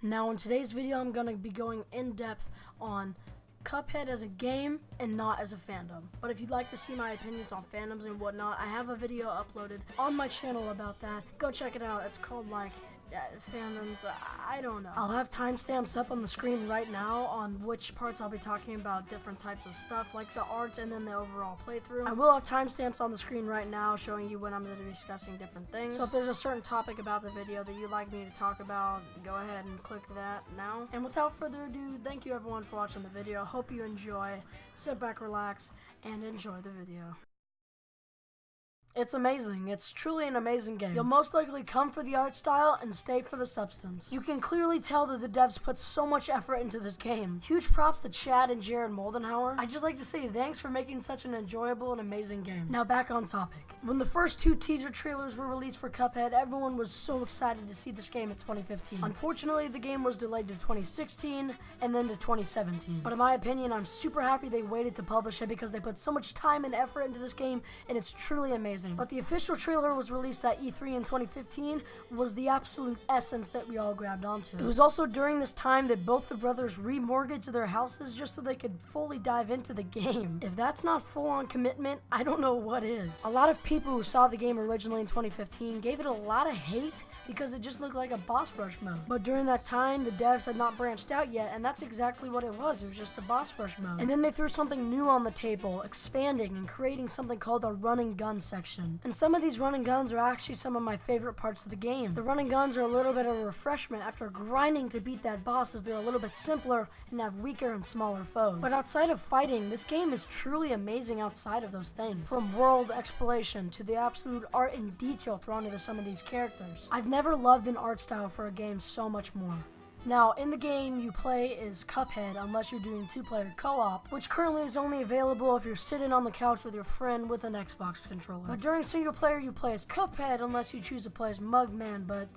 Now in today's video I'm going to be going in depth on Cuphead as a game and not as a fandom. But if you'd like to see my opinions on fandoms and whatnot, I have a video uploaded on my channel about that. Go check it out. It's called like fandoms, I don't know. I'll have timestamps up on the screen right now on which parts I'll be talking about different types of stuff like the art and then the overall playthrough. I will have timestamps on the screen right now showing you when I'm going to be discussing different things. So if there's a certain topic about the video that you'd like me to talk about, go ahead and click that now. And without further ado, thank you everyone for watching the video. Hope you enjoy. Sit back, relax, and enjoy the video. It's amazing. It's truly an amazing game. You'll most likely come for the art style and stay for the substance. You can clearly tell that the devs put so much effort into this game. Huge props to Chad and Jared Moldenhauer. I'd just like to say thanks for making such an enjoyable and amazing game. Now back on topic. When the first two teaser trailers were released for Cuphead, everyone was so excited to see this game in 2015. Unfortunately, the game was delayed to 2016 and then to 2017. But in my opinion, I'm super happy they waited to publish it because they put so much time and effort into this game and it's truly amazing. But the official trailer was released at E3 in 2015 was the absolute essence that we all grabbed onto. It was also during this time that both the brothers remortgaged their houses just so they could fully dive into the game. If that's not full-on commitment, I don't know what is. A lot of people who saw the game originally in 2015 gave it a lot of hate because it just looked like a boss rush mode. But during that time, the devs had not branched out yet, and that's exactly what it was. It was just a boss rush mode. And then they threw something new on the table, expanding and creating something called a run and gun section. And some of these run and guns are actually some of my favorite parts of the game. The run and guns are a little bit of a refreshment after grinding to beat that boss, as they're a little bit simpler and have weaker and smaller foes. But outside of fighting, this game is truly amazing outside of those things. From world exploration to the absolute art and detail thrown into some of these characters. I've never loved an art style for a game so much more. Now, in the game, you play as Cuphead unless you're doing two-player co-op, which currently is only available if you're sitting on the couch with your friend with an Xbox controller. But during single player, you play as Cuphead unless you choose to play as Mugman, but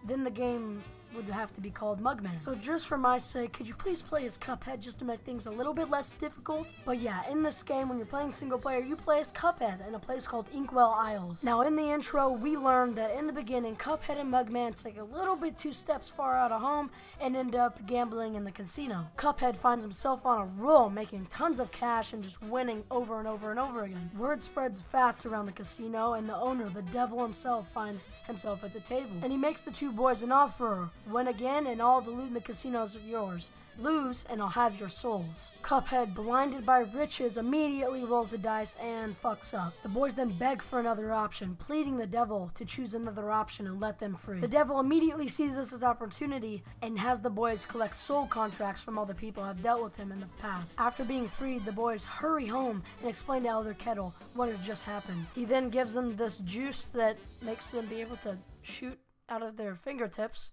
then the game would have to be called Mugman. So just for my sake, could you please play as Cuphead just to make things a little bit less difficult? But yeah, in this game, when you're playing single player, you play as Cuphead in a place called Inkwell Isles. Now in the intro, we learned that in the beginning, Cuphead and Mugman take a little bit two steps far out of home and end up gambling in the casino. Cuphead finds himself on a roll, making tons of cash and just winning over and over and over again. Word spreads fast around the casino, and the owner, the devil himself, finds himself at the table. And he makes the two boys an offer. Win again and all the loot in the casinos are yours. Lose and I'll have your souls. Cuphead, blinded by riches, immediately rolls the dice and fucks up. The boys then beg for another option, pleading the devil to choose another option and let them free. The devil immediately sees this as opportunity and has the boys collect soul contracts from all the people who have dealt with him in the past. After being freed, the boys hurry home and explain to Elder Kettle what had just happened. He then gives them this juice that makes them be able to shoot out of their fingertips.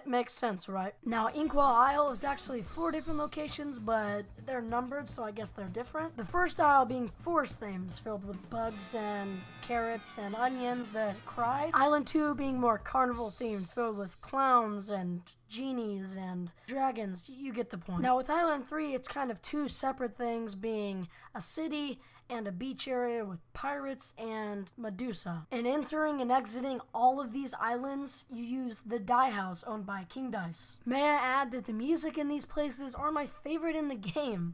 Makes sense, right? Now, Inkwell Isle is actually 4 different locations, but they're numbered, so I guess they're different. The first isle being forest themes, filled with bugs and carrots and onions that cry. Island 2 being more carnival themed, filled with clowns and genies and dragons. You get the point. Now, with Island 3, it's kind of 2 separate things, being a city and a beach area with pirates and Medusa. And entering and exiting all of these islands, you use the Die House owned by King Dice. May I add that the music in these places are my favorite in the game.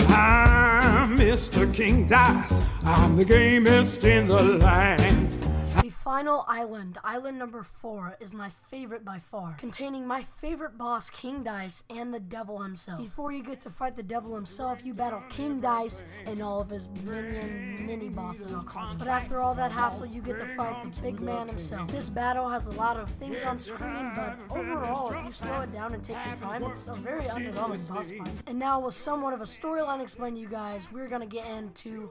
I'm Mr. King Dice. I'm the gamest in the land. The final island, island number 4, is my favorite by far, containing my favorite boss, King Dice, and the devil himself. Before you get to fight the devil himself, you battle King Dice and all of his mini-bosses, I'll call them. But after all that hassle, you get to fight the big man himself. This battle has a lot of things on screen, but overall, if you slow it down and take your time, it's a very underwhelming boss fight. And now, with somewhat of a storyline explained to you guys, we're gonna get into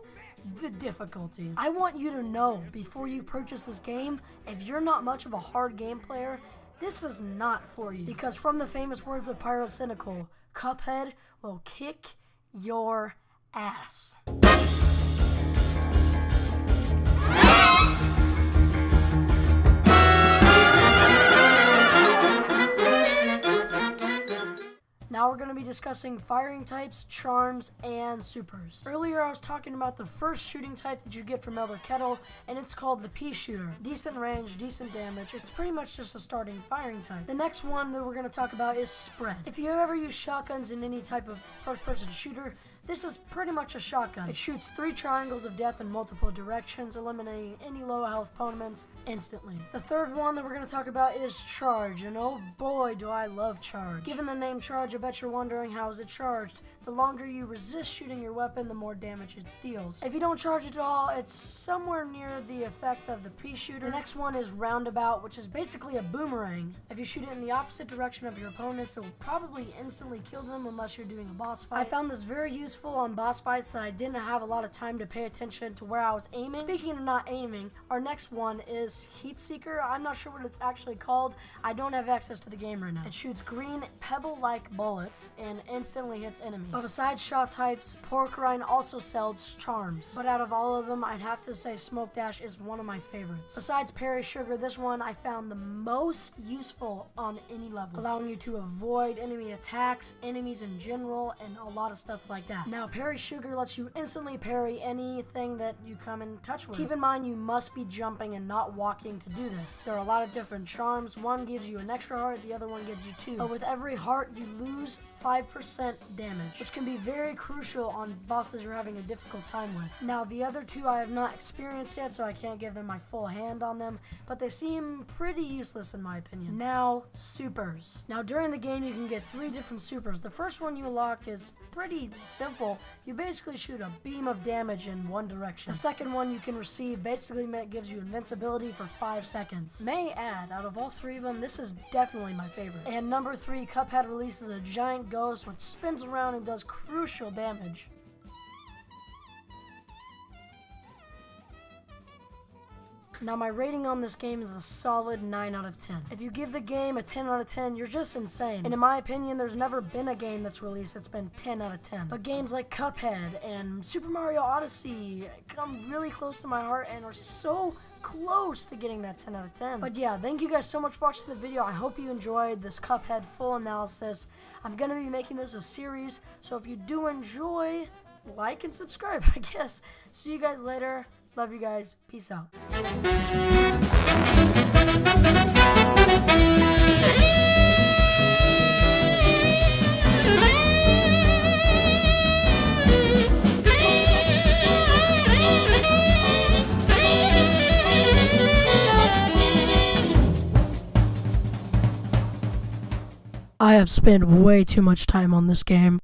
the difficulty. I want you to know before you purchase this game, if you're not much of a hard game player, this is not for you. Because from the famous words of Pyrocynical, Cuphead will kick your ass. Now Now we're going to be discussing firing types, charms, and supers. Earlier I was talking about the first shooting type that you get from Elder Kettle, and it's called the pea shooter. Decent range, decent damage. It's pretty much just a starting firing type. The next one that we're going to talk about is spread. If you ever use shotguns in any type of first-person shooter, this is pretty much a shotgun. It shoots 3 triangles of death in multiple directions, eliminating any low health opponents instantly. The third one that we're going to talk about is charge, and oh boy do I love charge. Given the name charge, I bet you're wondering how is it charged. The longer you resist shooting your weapon, the more damage it deals. If you don't charge it at all, it's somewhere near the effect of the pea shooter. The next one is roundabout, which is basically a boomerang. If you shoot it in the opposite direction of your opponents, it will probably instantly kill them unless you're doing a boss fight. I found this very useful on boss fights that I didn't have a lot of time to pay attention to where I was aiming. Speaking of not aiming, our next one is Heat Seeker. I'm not sure what it's actually called. I don't have access to the game right now. It shoots green pebble-like bullets and instantly hits enemies. But besides shot types, Pork Rind also sells charms. But out of all of them, I'd have to say Smoke Dash is one of my favorites. Besides Parry Sugar, this one I found the most useful on any level, allowing you to avoid enemy attacks, enemies in general, and a lot of stuff like that. Now, Parry Sugar lets you instantly parry anything that you come in touch with. Keep in mind, you must be jumping and not walking to do this. There are a lot of different charms. One gives you an extra heart, the other one gives you 2. But with every heart, you lose 5% damage, which can be very crucial on bosses you're having a difficult time with. Now, the other 2 I have not experienced yet, so I can't give them my full hand on them, but they seem pretty useless in my opinion. Now, supers. Now, during the game, you can get 3 different supers. The first one you unlock is pretty simple. You basically shoot a beam of damage in one direction. The second one you can receive basically gives you invincibility for 5 seconds. May add, out of all 3 of them, this is definitely my favorite. And number 3, Cuphead releases a giant ghost which spins around and does crucial damage. Now, my rating on this game is a solid 9 out of 10. If you give the game a 10 out of 10, you're just insane. And in my opinion, there's never been a game that's released that's been 10 out of 10. But games like Cuphead and Super Mario Odyssey come really close to my heart and are so close to getting that 10 out of 10. But yeah, thank you guys so much for watching the video. I hope you enjoyed this Cuphead full analysis. I'm going to be making this a series, so if you do enjoy, like and subscribe, I guess. See you guys later. Love you guys. Peace out. I have spent way too much time on this game.